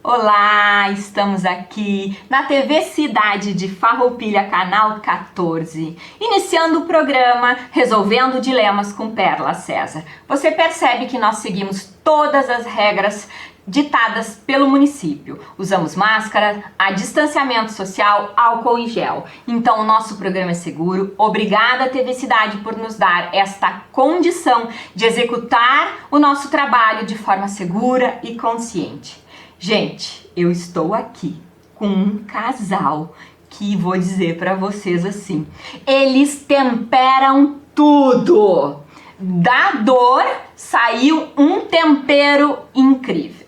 Olá, estamos aqui na TV Cidade de Farroupilha, canal 14, iniciando o programa Resolvendo Dilemas com Perla César. Você percebe que nós seguimos todas as regras ditadas pelo município. Usamos máscara, a distanciamento social, álcool em gel. Então o nosso programa é seguro. Obrigada, TV Cidade, por nos dar esta condição de executar o nosso trabalho de forma segura e consciente. Gente, eu estou aqui com um casal que vou dizer para vocês assim, eles temperam tudo. Da dor saiu um tempero incrível.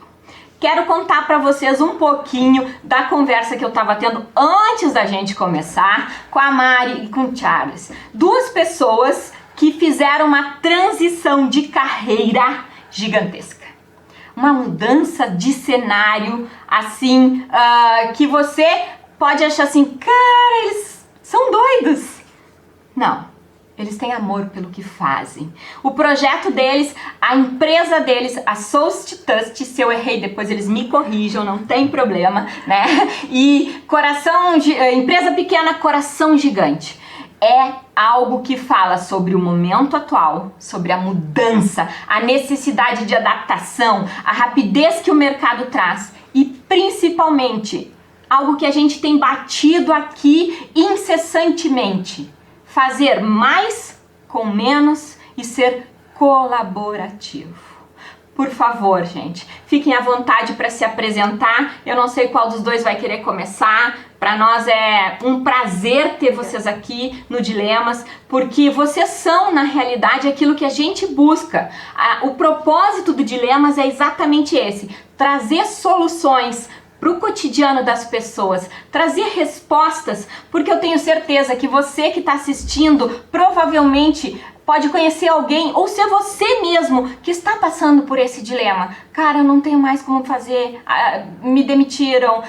Quero contar para vocês um pouquinho da conversa que eu estava tendo antes da gente começar com a Mari e com o Charles. Duas pessoas que fizeram uma transição de carreira gigantesca. Uma mudança de cenário, assim, que você pode achar assim, cara, eles são doidos. Não, eles têm amor pelo que fazem. O projeto deles, a empresa deles, a Solstitust, se eu errei depois eles me corrijam, não tem problema, né? E empresa pequena, coração gigante. É algo que fala sobre o momento atual, sobre a mudança, a necessidade de adaptação, a rapidez que o mercado traz e principalmente algo que a gente tem batido aqui incessantemente: fazer mais com menos e ser colaborativo. Por favor, gente, fiquem à vontade para se apresentar. Eu não sei qual dos dois vai querer começar. Para nós é um prazer ter vocês aqui no Dilemas, porque vocês são, na realidade, aquilo que a gente busca. O propósito do Dilemas é exatamente esse: trazer soluções para o cotidiano das pessoas, trazer respostas, porque eu tenho certeza que você que está assistindo provavelmente pode conhecer alguém ou ser você mesmo que está passando por esse dilema. Cara, eu não tenho mais como fazer, me demitiram,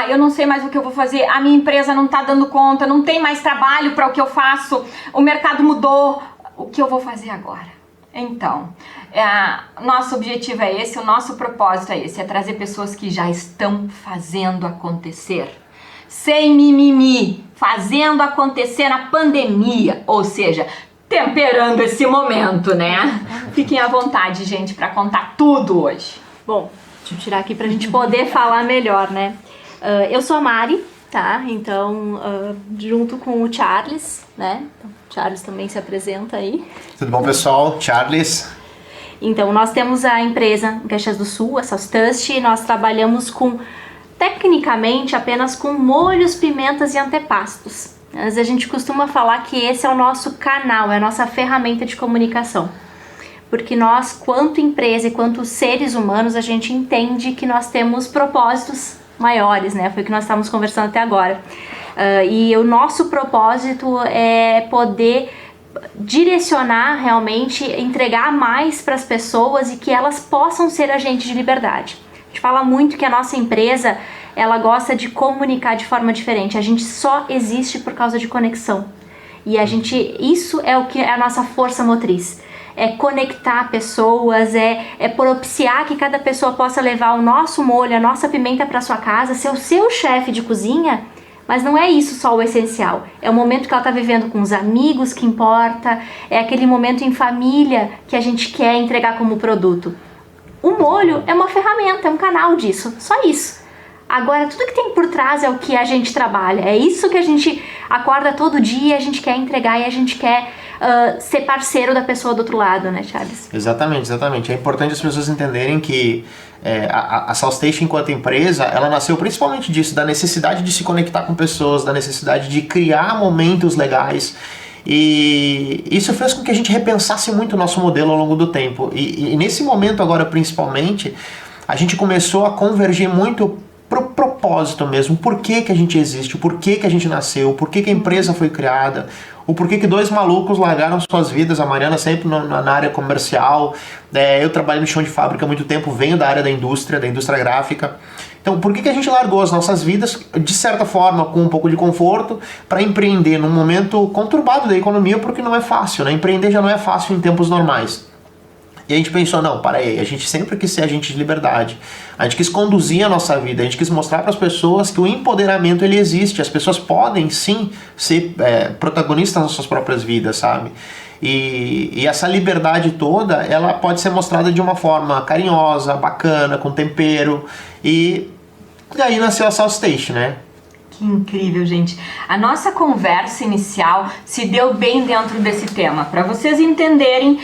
eu não sei mais o que eu vou fazer, a minha empresa não está dando conta, não tem mais trabalho para o que eu faço, o mercado mudou, o que eu vou fazer agora? Então, nosso objetivo é esse, o nosso propósito é esse, é trazer pessoas que já estão fazendo acontecer. Sem mimimi, fazendo acontecer na pandemia, ou seja, temperando esse momento, né? Fiquem à vontade, gente, para contar tudo hoje. Bom, deixa eu tirar aqui pra gente poder falar melhor, né? Eu sou a Mari, tá? Então, junto com o Charles, né? Então, o Charles também se apresenta aí. Tudo bom, pessoal? Charles. Então, nós temos a empresa em Caxias do Sul, a Solstitust, e nós trabalhamos tecnicamente, apenas com molhos, pimentas e antepastos. Mas a gente costuma falar que esse é o nosso canal, é a nossa ferramenta de comunicação. Porque nós, quanto empresa e quanto seres humanos, a gente entende que nós temos propósitos maiores, né? Foi o que nós estávamos conversando até agora. E o nosso propósito é poder direcionar realmente, entregar mais para as pessoas e que elas possam ser agentes de liberdade. A gente fala muito que a nossa empresa, ela gosta de comunicar de forma diferente. A gente só existe por causa de conexão. E isso é o que é a nossa força motriz. É conectar pessoas, é propiciar que cada pessoa possa levar o nosso molho, a nossa pimenta para sua casa, ser o seu chefe de cozinha. Mas não é isso só o essencial. É o momento que ela está vivendo com os amigos que importa, é aquele momento em família que a gente quer entregar como produto. O molho é uma ferramenta, é um canal disso, só isso. Agora, tudo que tem por trás é o que a gente trabalha, é isso que a gente acorda todo dia, a gente quer entregar e a gente quer ser parceiro da pessoa do outro lado, né, Charles? Exatamente, exatamente. É importante as pessoas entenderem que a Solstation, enquanto empresa, ela nasceu principalmente disso, da necessidade de se conectar com pessoas, da necessidade de criar momentos legais. E isso fez com que a gente repensasse muito o nosso modelo ao longo do tempo. E nesse momento agora, principalmente, a gente começou a convergir muito pro propósito mesmo, o porquê que a gente existe, o porquê que a gente nasceu, o porquê que a empresa foi criada, o porquê que dois malucos largaram suas vidas, a Mariana sempre na área comercial, eu trabalho no chão de fábrica há muito tempo, venho da área da indústria gráfica. Então, por que a gente largou as nossas vidas, de certa forma, com um pouco de conforto, para empreender num momento conturbado da economia, porque não é fácil, né? Empreender já não é fácil em tempos normais. E a gente pensou, não, para aí, a gente sempre quis ser agente de liberdade. A gente quis conduzir a nossa vida, a gente quis mostrar para as pessoas que o empoderamento ele existe. As pessoas podem sim ser protagonistas das suas próprias vidas, sabe? E essa liberdade toda, ela pode ser mostrada de uma forma carinhosa, bacana, com tempero. E daí nasceu a SouthStation, né? Que incrível, gente. A nossa conversa inicial se deu bem dentro desse tema, para vocês entenderem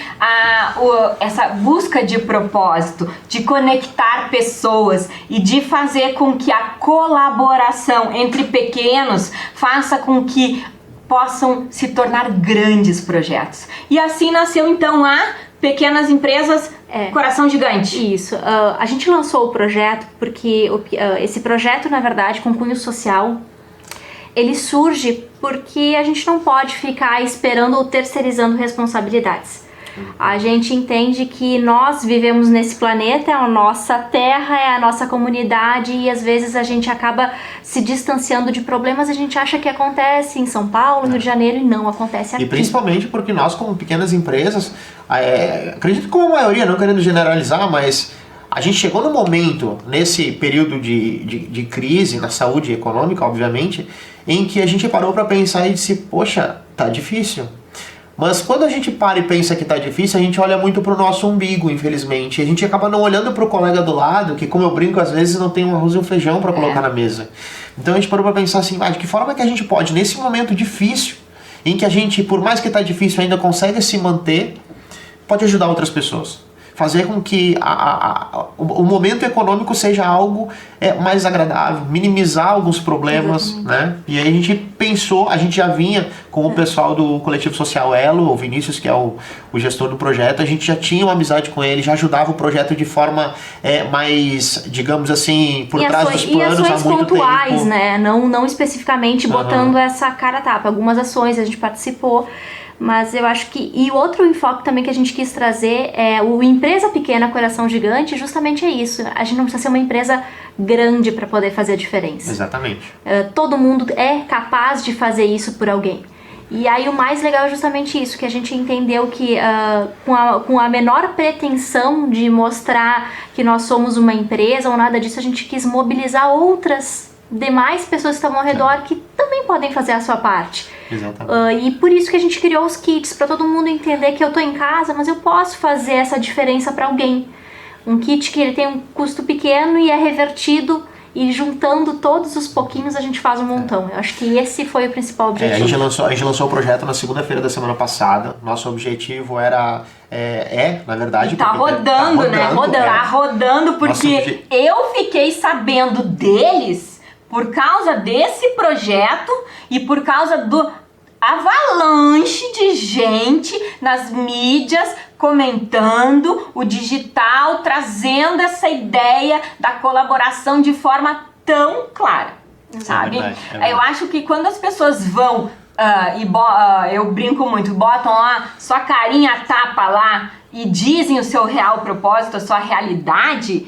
essa busca de propósito, de conectar pessoas e de fazer com que a colaboração entre pequenos faça com que possam se tornar grandes projetos. E assim nasceu então a Pequenas Empresas Coração Gigante. Isso. A gente lançou o projeto porque esse projeto, na verdade, com cunho social, ele surge porque a gente não pode ficar esperando ou terceirizando responsabilidades. A gente entende que nós vivemos nesse planeta, é a nossa terra, é a nossa comunidade, e às vezes a gente acaba se distanciando de problemas, a gente acha que acontece em São Paulo, no Rio de Janeiro, e não acontece aqui. E principalmente porque nós, como pequenas empresas, acredito que como a maioria, não querendo generalizar, mas a gente chegou no momento, nesse período de crise na saúde econômica, obviamente, em que a gente parou para pensar e disse, poxa, tá difícil. Mas quando a gente para e pensa que tá difícil, a gente olha muito pro nosso umbigo, infelizmente. A gente acaba não olhando pro colega do lado, que, como eu brinco, às vezes não tem um arroz e um feijão para colocar na mesa. Então a gente parou pra pensar assim, de que forma que a gente pode, nesse momento difícil, em que a gente, por mais que tá difícil, ainda consegue se manter, pode ajudar outras pessoas. Fazer com que o momento econômico seja algo mais agradável, minimizar alguns problemas, né? E aí a gente pensou, a gente já vinha com o pessoal do Coletivo Social Elo, o Vinícius, que é o gestor do projeto, a gente já tinha uma amizade com ele, já ajudava o projeto de forma mais, digamos assim, por trás dos planos há muito pontuais, tempo. Né? Não especificamente botando essa cara a tapa. Algumas ações a gente participou. Mas eu acho que... E outro enfoque também que a gente quis trazer é o Empresa Pequena Coração Gigante, justamente é isso. A gente não precisa ser uma empresa grande para poder fazer a diferença. Exatamente. Todo mundo é capaz de fazer isso por alguém. E aí o mais legal é justamente isso, que a gente entendeu que com a menor pretensão de mostrar que nós somos uma empresa ou nada disso, a gente quis mobilizar outras demais pessoas que estavam ao redor que também podem fazer a sua parte. Exatamente. E por isso que a gente criou os kits, para todo mundo entender que eu tô em casa, mas eu posso fazer essa diferença para alguém. Um kit que ele tem um custo pequeno e é revertido, e juntando todos os pouquinhos a gente faz um montão. Eu acho que esse foi o principal objetivo. A gente lançou o projeto na segunda-feira da semana passada. Nosso objetivo era... na verdade... Tá rodando, né? Tá rodando porque eu fiquei sabendo deles por causa desse projeto e por causa do avalanche de gente nas mídias comentando o digital, trazendo essa ideia da colaboração de forma tão clara, sabe? É verdade. Eu acho que quando as pessoas vão eu brinco muito, botam lá sua carinha tapa lá e dizem o seu real propósito, a sua realidade,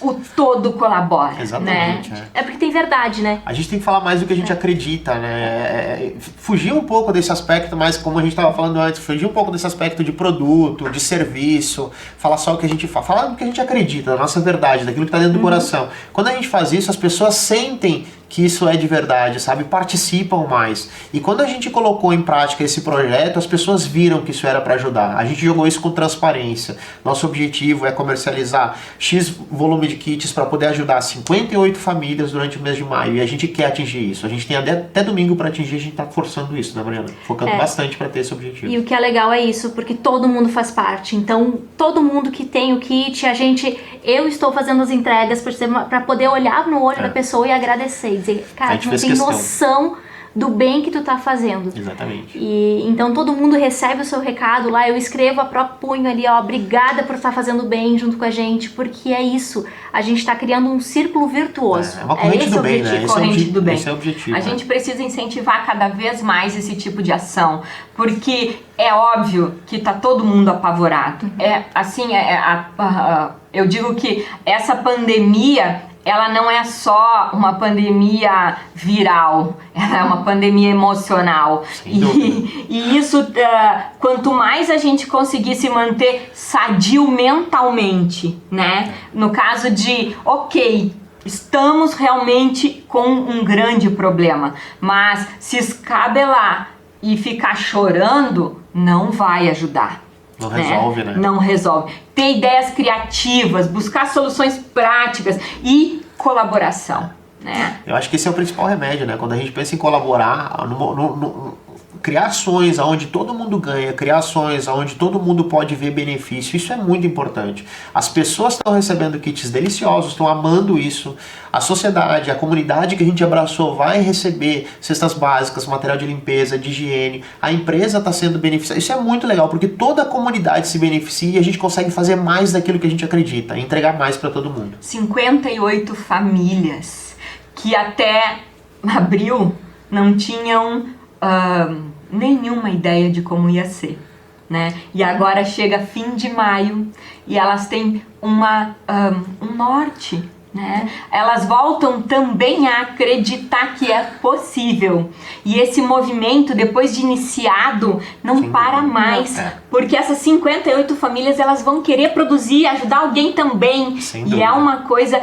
o todo colabora. Exatamente. Né? É porque tem verdade, né? A gente tem que falar mais do que a gente acredita, né? Fugir um pouco desse aspecto, mas como a gente estava falando antes, fugir um pouco desse aspecto de produto, de serviço, falar só o que a gente fala, falar do que a gente acredita, da nossa verdade, daquilo que está dentro do coração. Quando a gente faz isso, as pessoas sentem que isso é de verdade, sabe? Participam mais. E quando a gente colocou em prática esse projeto, as pessoas viram que isso era para ajudar. A gente jogou isso com transparência. Nosso objetivo é comercializar X volume de kits para poder ajudar 58 famílias durante o mês de maio. E a gente quer atingir isso. A gente tem até domingo para atingir, a gente está forçando isso, né, Mariana? Focando bastante para ter esse objetivo. E o que é legal é isso, porque todo mundo faz parte. Então, todo mundo que tem o kit, eu estou fazendo as entregas para poder olhar no olho da pessoa e agradecer. Dizer, cara, tu não tem noção do bem que tu tá fazendo. Exatamente. E então todo mundo recebe o seu recado lá, eu escrevo a próprio punho ali, ó, obrigada por estar fazendo bem junto com a gente, porque é isso, a gente tá criando um círculo virtuoso. É uma corrente do bem, né? Corrente do bem. Esse é o objetivo. A gente precisa incentivar cada vez mais esse tipo de ação, porque é óbvio que tá todo mundo apavorado. Eu digo que essa pandemia, ela não é só uma pandemia viral, ela é uma pandemia emocional. E isso, quanto mais a gente conseguir se manter sadio mentalmente, né? No caso de, ok, estamos realmente com um grande problema, mas se escabelar e ficar chorando, não vai ajudar. Não resolve, né? Não resolve. Ter ideias criativas, buscar soluções práticas e colaboração, né? Eu acho que esse é o principal remédio, né? Quando a gente pensa em colaborar, criar ações onde todo mundo ganha, criar ações onde todo mundo pode ver benefício, isso é muito importante. As pessoas estão recebendo kits deliciosos, estão amando isso. A sociedade, a comunidade que a gente abraçou vai receber cestas básicas, material de limpeza, de higiene. A empresa está sendo beneficiada. Isso é muito legal, porque toda a comunidade se beneficia e a gente consegue fazer mais daquilo que a gente acredita, entregar mais para todo mundo. 58 famílias que até abril não tinham nenhuma ideia de como ia ser, né? E agora chega fim de maio e elas têm um norte, né? Elas voltam também a acreditar que é possível. E esse movimento, depois de iniciado, não para mais. Porque essas 58 famílias, elas vão querer produzir, ajudar alguém também. E é uma coisa,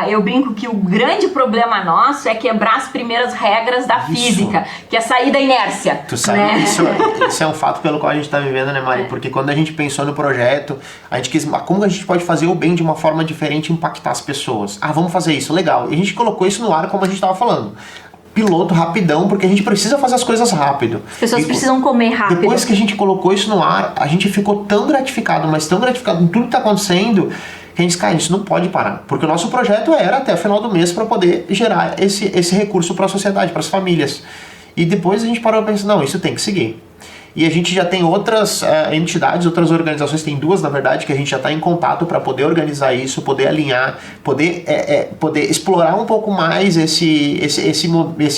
eu brinco que o grande problema nosso é quebrar as primeiras regras da física, que é sair da inércia. Tu sabe, né? Isso é um fato pelo qual a gente está vivendo, né, Mari? Porque quando a gente pensou no projeto, a gente quis, como a gente pode fazer o bem de uma forma diferente e impactar as pessoas? Vamos fazer isso, legal. E a gente colocou isso no ar, como a gente estava falando. Piloto rapidão, porque a gente precisa fazer as coisas rápido. As pessoas precisam comer rápido. Depois que a gente colocou isso no ar, a gente ficou tão gratificado, mas tão gratificado com tudo que está acontecendo, que a gente disse, cara, isso não pode parar. Porque o nosso projeto era até o final do mês para poder gerar esse recurso para a sociedade, para as famílias. E depois a gente parou e pensou, não, isso tem que seguir. E a gente já tem outras entidades, outras organizações, tem duas na verdade, que a gente já está em contato para poder organizar isso, poder alinhar, poder explorar um pouco mais esse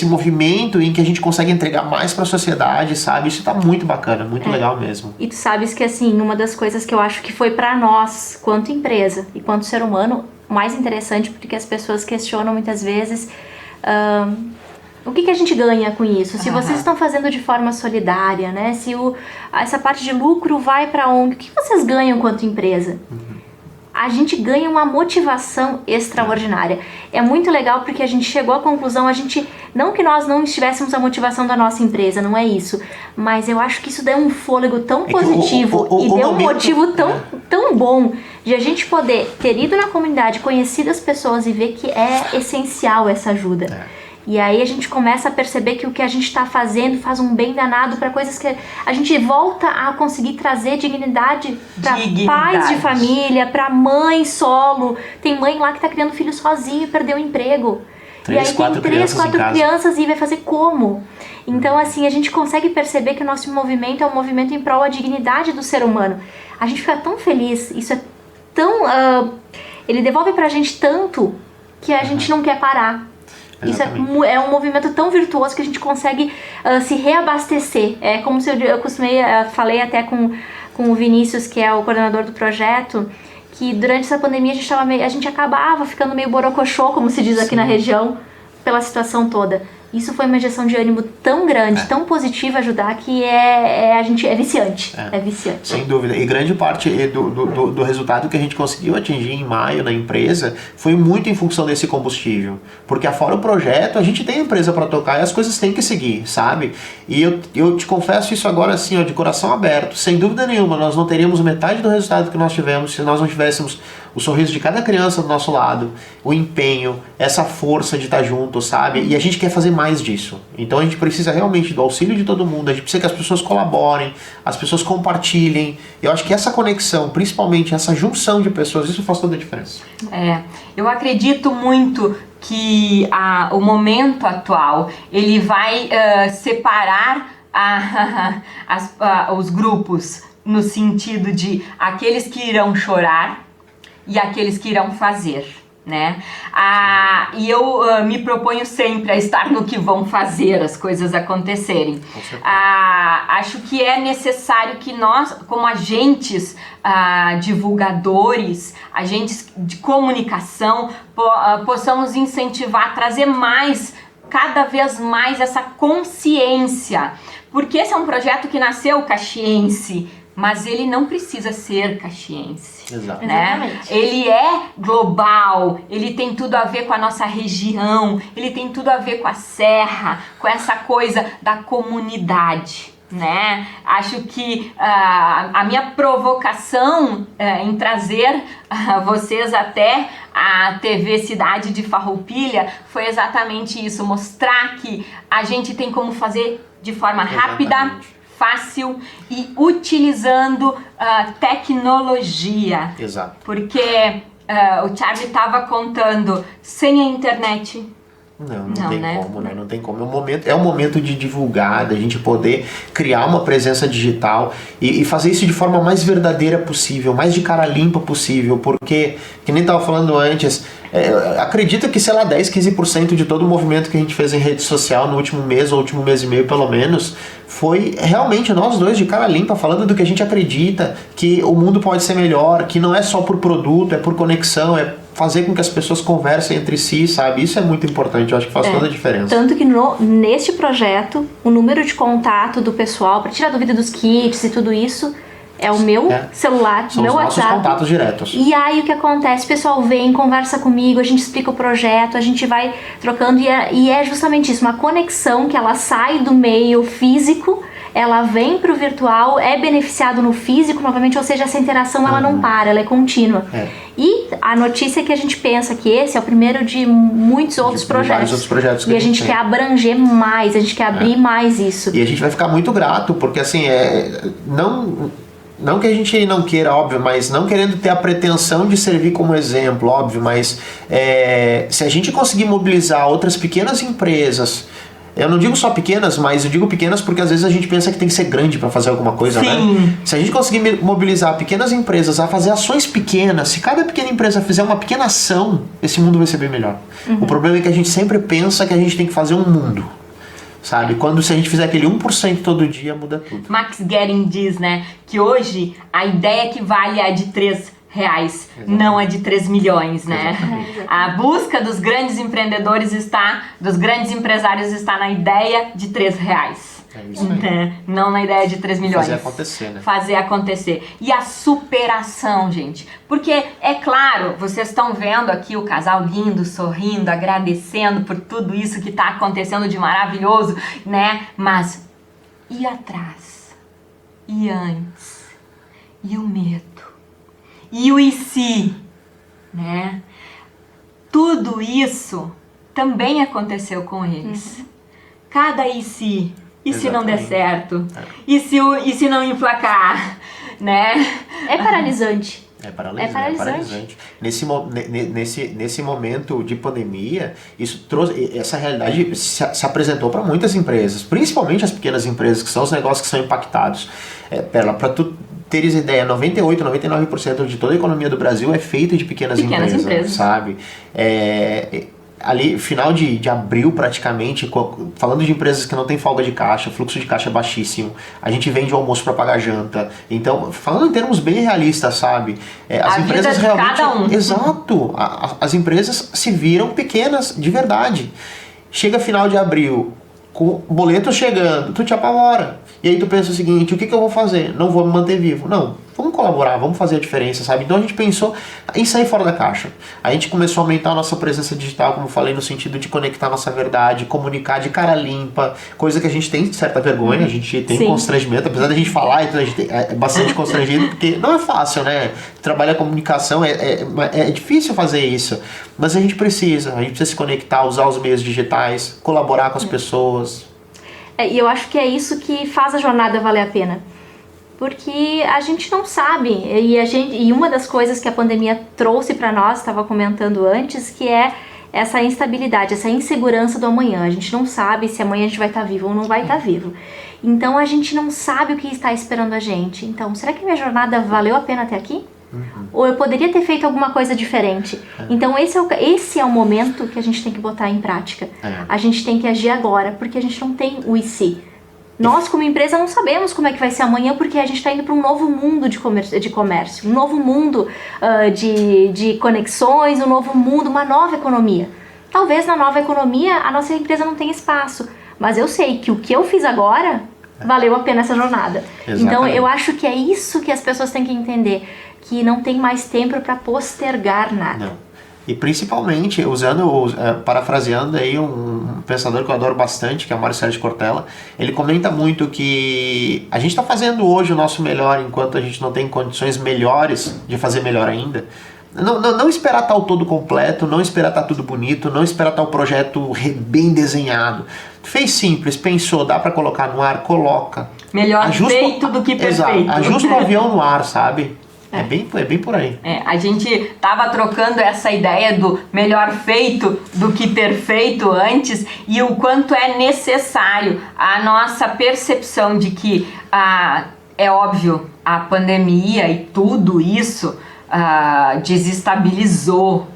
movimento em que a gente consegue entregar mais para a sociedade, sabe? Isso está muito bacana, muito legal mesmo. E tu sabes que assim, uma das coisas que eu acho que foi para nós, quanto empresa e quanto ser humano, mais interessante, porque as pessoas questionam muitas vezes... o que a gente ganha com isso? Se vocês estão fazendo de forma solidária, né? Se essa parte de lucro vai para onde? O que vocês ganham quanto empresa? A gente ganha uma motivação extraordinária. É muito legal porque a gente chegou à conclusão, não que nós não estivéssemos a motivação da nossa empresa, não é isso. Mas eu acho que isso deu um fôlego tão positivo e deu um motivo tão bom de a gente poder ter ido na comunidade, conhecido as pessoas e ver que é essencial essa ajuda. E aí a gente começa a perceber que o que a gente está fazendo faz um bem danado para coisas que a gente volta a conseguir trazer dignidade para pais de família, para mãe solo. Tem mãe lá que está criando filho sozinho e perdeu o emprego. E aí tem 3, 4 crianças e vai fazer como? Então assim, a gente consegue perceber que o nosso movimento é um movimento em prol da dignidade do ser humano. A gente fica tão feliz, isso é tão... ele devolve pra gente tanto que a gente não quer parar. Isso é um movimento tão virtuoso que a gente consegue se reabastecer. É como se eu falei até com o Vinícius, que é o coordenador do projeto, que durante essa pandemia a gente acabava ficando meio borocochô, como se diz aqui na região, pela situação toda. Isso foi uma injeção de ânimo tão grande, tão positiva ajudar, que a gente é viciante. É viciante. Sem dúvida. E grande parte do resultado que a gente conseguiu atingir em maio na empresa foi muito em função desse combustível. Porque afora o projeto, a gente tem a empresa para tocar e as coisas têm que seguir, sabe? E eu te confesso isso agora assim, de coração aberto. Sem dúvida nenhuma, nós não teríamos metade do resultado que nós tivemos se nós não tivéssemos o sorriso de cada criança do nosso lado, o empenho, essa força de estar junto, sabe? E a gente quer fazer mais disso. Então a gente precisa realmente do auxílio de todo mundo, a gente precisa que as pessoas colaborem, as pessoas compartilhem. Eu acho que essa conexão, principalmente essa junção de pessoas, isso faz toda a diferença. Eu acredito muito que o momento atual, ele vai separar os grupos no sentido de aqueles que irão chorar e aqueles que irão fazer. né? E eu me proponho sempre a estar no que vão fazer as coisas acontecerem. Acho que é necessário que nós, como agentes divulgadores, agentes de comunicação, possamos incentivar, trazer cada vez mais essa consciência, porque esse é um projeto que nasceu caxiense, mas ele não precisa ser caxiense. Exato. Né? Ele é global, ele tem tudo a ver com a nossa região, ele tem tudo a ver com a serra, com essa coisa da comunidade. Né? Acho que a minha provocação em trazer vocês até a TV Cidade de Farroupilha foi exatamente isso, mostrar que a gente tem como fazer de forma rápida, fácil e utilizando tecnologia. Exato. Porque o Charlie estava contando, sem a internet... Não tem como, né? Não tem como. É um momento de divulgar, da gente poder criar uma presença digital e fazer isso de forma mais verdadeira possível, mais de cara limpa possível, porque, que nem estava falando antes, acredito que, sei lá, 10, 15% de todo o movimento que a gente fez em rede social no último mês, ou último mês e meio pelo menos, foi realmente nós dois de cara limpa, falando do que a gente acredita, que o mundo pode ser melhor, que não é só por produto, é por conexão, é fazer com que as pessoas conversem entre si, sabe? Isso é muito importante, eu acho que faz toda a diferença. Tanto que neste projeto, o número de contato do pessoal, para tirar dúvida dos kits e tudo isso, é o meu celular, são meu os WhatsApp. nossos contatos diretos. E aí o que acontece? O pessoal vem, conversa comigo, a gente explica o projeto, a gente vai trocando e é justamente isso, uma conexão que ela sai do meio físico, ela vem pro virtual, é beneficiado no físico novamente, ou seja, essa interação ela não para, ela é contínua. E a notícia é que a gente pensa que esse é o primeiro de muitos outros projetos. Vários outros projetos que e a gente quer abranger mais, a gente quer abrir mais isso. E a gente vai ficar muito grato, porque assim, não que a gente não queira, óbvio, mas não querendo ter a pretensão de servir como exemplo, óbvio, mas se a gente conseguir mobilizar outras pequenas empresas, eu não digo só pequenas, mas eu digo pequenas porque às vezes a gente pensa que tem que ser grande para fazer alguma coisa, né? Se a gente conseguir mobilizar pequenas empresas a fazer ações pequenas, se cada pequena empresa fizer uma pequena ação, esse mundo vai ser bem melhor. O problema é que a gente sempre pensa que a gente tem que fazer um mundo. Sabe? Se a gente fizer aquele 1% todo dia, muda tudo. Max Guerin diz, né, que hoje a ideia que vale é a de R$3, não a de 3 milhões, né? Exatamente. A busca dos grandes empreendedores dos grandes empresários está na ideia de R$3. É isso aí. Não na ideia de 3 milhões. Fazer acontecer, né? Fazer acontecer. E a superação, gente. Porque, é claro, vocês estão vendo aqui o casal lindo, sorrindo, agradecendo por tudo isso que está acontecendo de maravilhoso, né? Mas, e atrás? E antes? E o medo? E o e se? Né? Tudo isso também aconteceu com eles. Cada e se? E se não der certo? E se não emplacar? Né? É paralisante. É paralisante. Nesse momento de pandemia, isso trouxe, essa realidade se apresentou para muitas empresas, principalmente as pequenas empresas, que são os negócios que são impactados. Para tu teres ideia, 98, 99% de toda a economia do Brasil é feita de pequenas empresas, sabe? Ali, final de abril praticamente, falando de empresas que não tem folga de caixa, fluxo de caixa é baixíssimo, a gente vende o almoço para pagar janta. Então, falando em termos bem realistas, sabe? As empresas realmente... Cada um. Exato! As empresas se viram pequenas, de verdade. Chega final de abril, com o boleto chegando, tu te apavora. E aí tu pensa o seguinte, o que eu vou fazer? Não vou me manter vivo. Não, vamos colaborar, vamos fazer a diferença, sabe? Então a gente pensou em sair fora da caixa. A gente começou a aumentar a nossa presença digital, como eu falei, no sentido de conectar a nossa verdade, comunicar de cara limpa, coisa que a gente tem certa vergonha, a gente tem constrangimento, apesar da gente falar, então a gente é bastante constrangido, porque não é fácil, né? Trabalhar comunicação é difícil fazer isso, mas a gente precisa se conectar, usar os meios digitais, colaborar com as pessoas. E eu acho que é isso que faz a jornada valer a pena. Porque a gente não sabe, e uma das coisas que a pandemia trouxe para nós, estava comentando antes, que é essa instabilidade, essa insegurança do amanhã. A gente não sabe se amanhã a gente vai estar vivo ou não vai estar vivo. Então a gente não sabe o que está esperando a gente. Então, será que minha jornada valeu a pena até aqui? Ou eu poderia ter feito alguma coisa diferente. Então esse é o momento que a gente tem que botar em prática. A gente tem que agir agora, porque a gente não tem o e se. Nós, como empresa, não sabemos como é que vai ser amanhã, porque a gente está indo para um novo mundo de comércio, um novo mundo de conexões, um novo mundo, uma nova economia. Talvez na nova economia a nossa empresa não tenha espaço, mas eu sei que o que eu fiz agora valeu a pena essa jornada. Exatamente. Então eu acho que é isso que as pessoas têm que entender, que não tem mais tempo para postergar nada. Não. E principalmente, parafraseando aí um pensador que eu adoro bastante, que é o Mário Sérgio Cortella, ele comenta muito que a gente está fazendo hoje o nosso melhor enquanto a gente não tem condições melhores de fazer melhor ainda. Não esperar estar o todo completo, não esperar estar tudo bonito, não esperar estar o projeto bem desenhado. Fez simples, pensou, dá para colocar no ar, coloca. Melhor feito do que perfeito. Exato, ajusta o avião no ar, sabe? É bem por aí. A gente tava trocando essa ideia do melhor feito do que perfeito antes, e o quanto é necessário a nossa percepção de que, é óbvio, a pandemia e tudo isso desestabilizou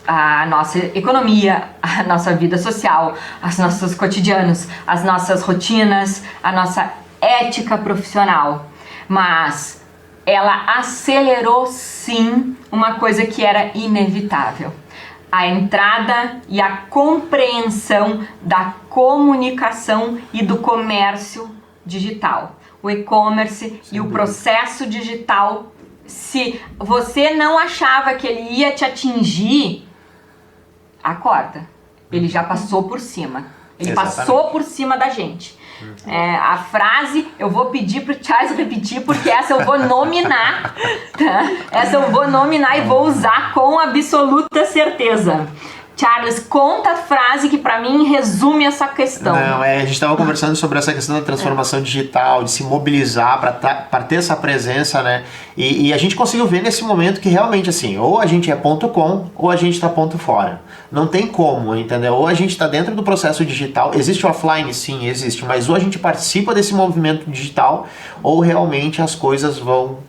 a nossa economia, a nossa vida social, os nossos cotidianos, as nossas rotinas, a nossa ética profissional. Mas ela acelerou sim uma coisa que era inevitável: a entrada e a compreensão da comunicação e do comércio digital, o e-commerce e o processo digital. Se você não achava que ele ia te atingir, acorda, ele já passou por cima, ele passou por cima da gente. A frase eu vou pedir pro Charles repetir, porque essa eu vou nominar, tá? Essa eu vou nominar e vou usar com absoluta certeza. Charles, conta a frase que pra mim resume essa questão. Não, a gente estava conversando sobre essa questão da transformação digital, de se mobilizar para ter essa presença, né? E a gente conseguiu ver nesse momento que realmente, assim, ou a gente é ponto com, ou a gente está ponto fora. Não tem como, entendeu? Ou a gente está dentro do processo digital, existe offline? Sim, existe, mas ou a gente participa desse movimento digital, ou realmente as coisas vão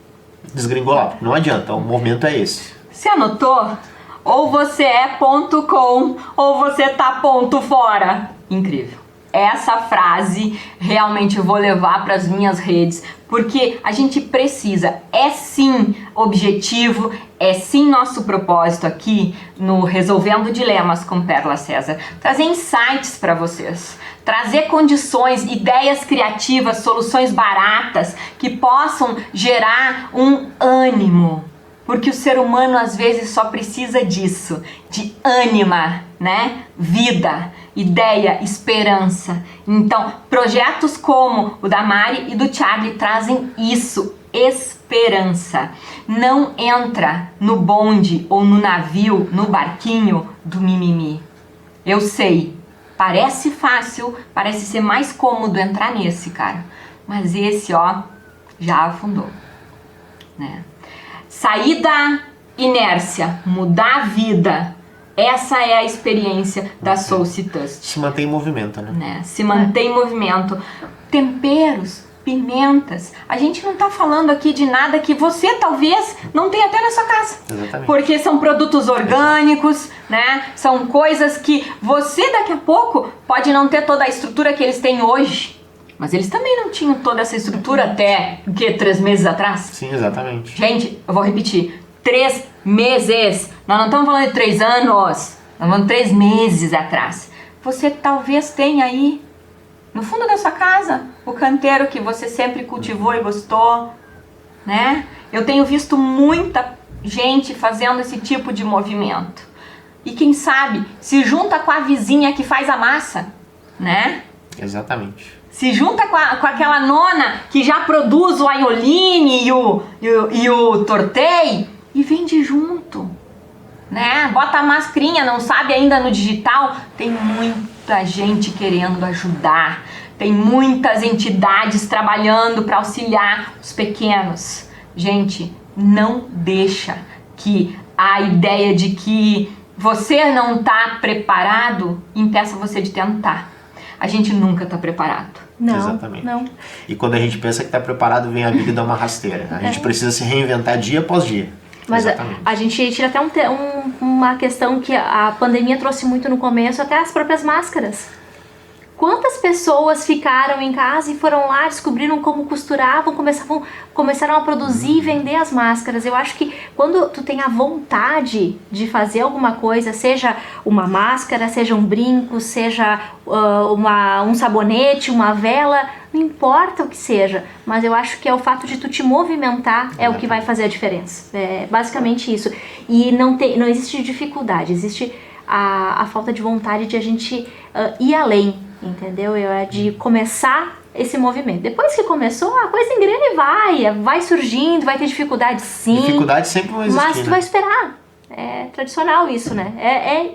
desgringolar. Não adianta, o momento é esse. Você anotou? Ou você é ponto com, ou você tá ponto fora. Incrível. Essa frase realmente eu vou levar para as minhas redes, porque a gente precisa, é sim objetivo, é sim nosso propósito aqui no Resolvendo Dilemas com Perla César, trazer insights para vocês, trazer condições, ideias criativas, soluções baratas que possam gerar um ânimo. Porque o ser humano às vezes só precisa disso, de ânima, né? Vida, ideia, esperança. Então, projetos como o da Mari e do Charlie trazem isso, esperança. Não entra no bonde ou no navio, no barquinho do mimimi. Eu sei, parece fácil, parece ser mais cômodo entrar nesse, cara. Mas esse, ó, já afundou, né? Sair da inércia, mudar a vida, essa é a experiência da Sauce Tust. Se mantém em movimento, né? Se mantém em movimento. Temperos, pimentas. A gente não tá falando aqui de nada que você talvez não tenha até na sua casa. Exatamente. Porque são produtos orgânicos, né? São coisas que você daqui a pouco pode não ter toda a estrutura que eles têm hoje. Mas eles também não tinham toda essa estrutura até, 3 meses atrás? Sim, exatamente. Gente, eu vou repetir. 3 meses. Nós não estamos falando de 3 anos. Nós estamos falando de 3 meses atrás. Você talvez tenha aí, no fundo da sua casa, o canteiro que você sempre cultivou e gostou, né? Eu tenho visto muita gente fazendo esse tipo de movimento. E quem sabe, se junta com a vizinha que faz a massa, né? Exatamente. Se junta com aquela nona que já produz o aioline e o tortei e vende junto, né? Bota a mascrinha, não sabe ainda no digital. Tem muita gente querendo ajudar. Tem muitas entidades trabalhando para auxiliar os pequenos. Gente, não deixa que a ideia de que você não está preparado impeça você de tentar. A gente nunca está preparado. Não, exatamente. Não. E quando a gente pensa que está preparado, vem a vida e dá uma rasteira. A gente precisa se reinventar dia após dia. Mas Exatamente. a gente tira até uma questão que a pandemia trouxe muito no começo, até as próprias máscaras. Quantas pessoas ficaram em casa e foram lá, descobriram como costuravam, começaram a produzir e vender as máscaras. Eu acho que quando tu tem a vontade de fazer alguma coisa, seja uma máscara, seja um brinco, seja um sabonete, uma vela, não importa o que seja, mas eu acho que é o fato de tu te movimentar é o que vai fazer a diferença. É basicamente isso. E não existe dificuldade, existe a falta de vontade de a gente ir além, entendeu? É de começar esse movimento. Depois que começou, a coisa engrena e vai surgindo, vai ter dificuldade sim. Dificuldade sempre vai existir, mas tu vai esperar. É tradicional isso, né?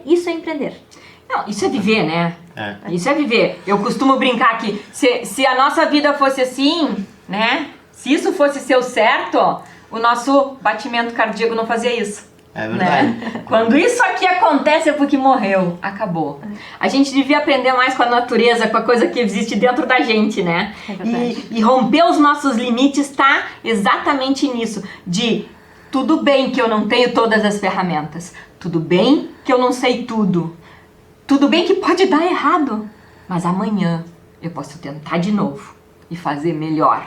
Isso é empreender. Não, isso é viver, né? É. Isso é viver. Eu costumo brincar que se a nossa vida fosse assim, né? Se isso fosse ser o certo, o nosso batimento cardíaco não fazia isso. É verdade. Né? Quando isso aqui acontece é porque morreu, acabou. A gente devia aprender mais com a natureza, com a coisa que existe dentro da gente, né? É verdade. E romper os nossos limites tá exatamente nisso, de tudo bem que eu não tenho todas as ferramentas, tudo bem que eu não sei tudo, tudo bem que pode dar errado, mas amanhã eu posso tentar de novo e fazer melhor.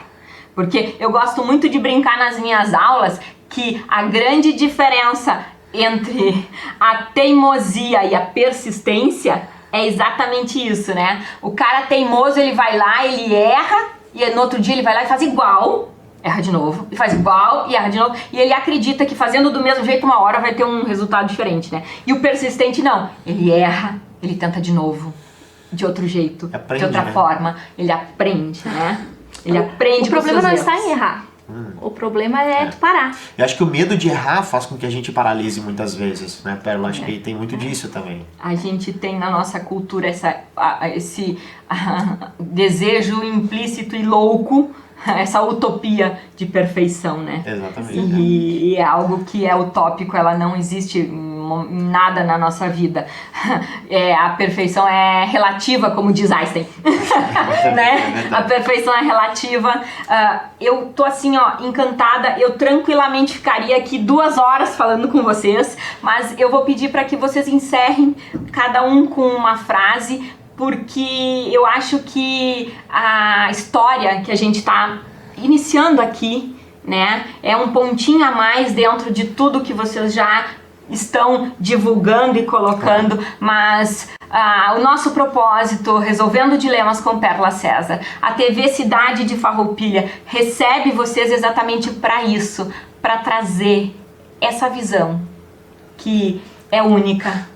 Porque eu gosto muito de brincar nas minhas aulas que a grande diferença entre a teimosia e a persistência é exatamente isso, né? O cara teimoso, ele vai lá, ele erra, e no outro dia ele vai lá e faz igual, erra de novo, e faz igual, e erra de novo, e ele acredita que fazendo do mesmo jeito uma hora vai ter um resultado diferente, né? E o persistente não, ele erra, ele tenta de novo, de outro jeito, Aprende, de outra né? forma, ele aprende, né? Ele aprende. O problema com não seus está erros. em errar. O problema é tu parar. Eu acho que o medo de errar faz com que a gente paralise muitas vezes, né, Pérola? Acho que tem muito disso também. A gente tem na nossa cultura esse desejo implícito e louco, essa utopia de perfeição, né? Exatamente. E é algo que é utópico, ela não existe em nada na nossa vida. A perfeição é relativa, como diz Einstein. Né? A perfeição é relativa. Eu tô assim, ó, encantada. Eu tranquilamente ficaria aqui 2 horas falando com vocês, mas eu vou pedir para que vocês encerrem cada um com uma frase, porque eu acho que a história que a gente está iniciando aqui, né, é um pontinho a mais dentro de tudo que vocês já estão divulgando e colocando, mas o nosso propósito, Resolvendo Dilemas com Pérola César, a TV Cidade de Farroupilha recebe vocês exatamente para isso, para trazer essa visão que é única,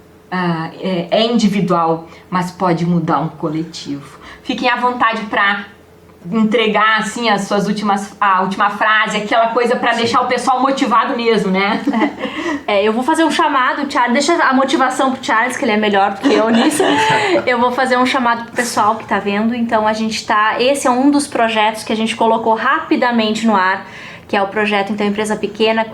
é individual, mas pode mudar um coletivo. Fiquem à vontade para entregar assim a última frase, aquela coisa para deixar o pessoal motivado mesmo, né? Eu vou fazer um chamado, Charles, deixa a motivação pro Charles, que ele é melhor do que eu nisso. Eu vou fazer um chamado pro pessoal que tá vendo. Então esse é um dos projetos que a gente colocou rapidamente no ar, que é o projeto, então, Empresa Pequena,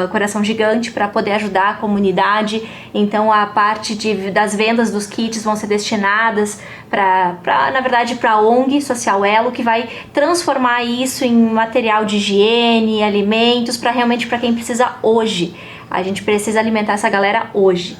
Coração Gigante, para poder ajudar a comunidade. Então, a parte das vendas dos kits vão ser destinadas na verdade, para a ONG Social Elo, que vai transformar isso em material de higiene, alimentos, realmente para quem precisa hoje. A gente precisa alimentar essa galera hoje.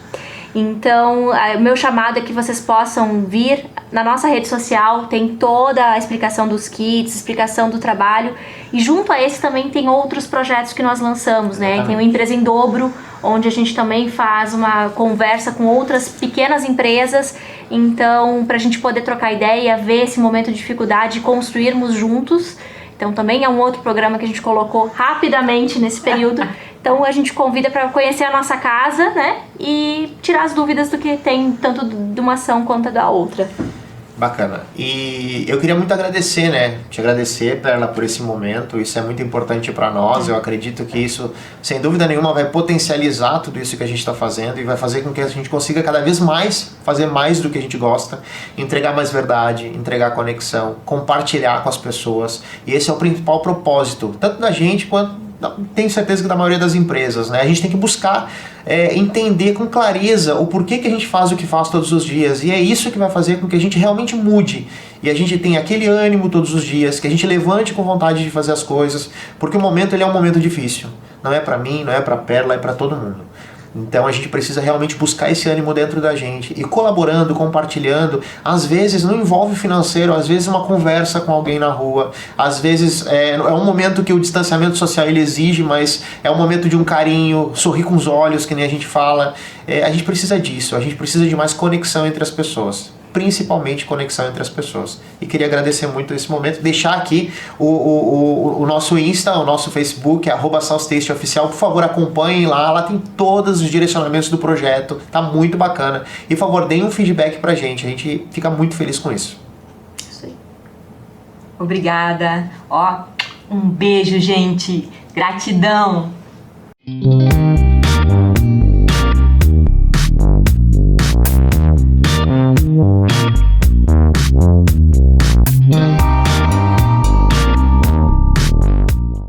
Então, o meu chamado é que vocês possam vir na nossa rede social, tem toda a explicação dos kits, explicação do trabalho, e junto a esse também tem outros projetos que nós lançamos, né? Tem o Empresa em Dobro, onde a gente também faz uma conversa com outras pequenas empresas, então, para a gente poder trocar ideia, ver esse momento de dificuldade e construirmos juntos. Então, também é um outro programa que a gente colocou rapidamente nesse período. Então, a gente convida para conhecer a nossa casa, né? E tirar as dúvidas do que tem tanto de uma ação quanto da outra. Bacana. E eu queria muito agradecer, né? Te agradecer, Perla, por esse momento. Isso é muito importante para nós. Eu acredito que isso, sem dúvida nenhuma, vai potencializar tudo isso que a gente está fazendo e vai fazer com que a gente consiga cada vez mais fazer mais do que a gente gosta, entregar mais verdade, entregar conexão, compartilhar com as pessoas. E esse é o principal propósito, tanto da gente quanto tenho certeza que da maioria das empresas, né? A gente tem que buscar entender com clareza o porquê que a gente faz o que faz todos os dias, e é isso que vai fazer com que a gente realmente mude e a gente tenha aquele ânimo todos os dias, que a gente levante com vontade de fazer as coisas, porque o momento ele é um momento difícil. não é para mim, não é para Perla, é para todo mundo. Então a gente precisa realmente buscar esse ânimo dentro da gente e colaborando, compartilhando. Às vezes não envolve financeiro, às vezes uma conversa com alguém na rua, às vezes é um momento que o distanciamento social ele exige, mas é um momento de um carinho, sorrir com os olhos, que nem a gente fala. A gente precisa disso, a gente precisa de mais conexão entre as pessoas. Principalmente conexão entre as pessoas. E queria agradecer muito esse momento, deixar aqui o nosso Insta, o nosso Facebook, @SauceTasteOficial, por favor acompanhem lá tem todos os direcionamentos do projeto, tá muito bacana. E por favor, deem um feedback pra gente, a gente fica muito feliz com isso. Isso aí. Obrigada. Um beijo, gente. Gratidão.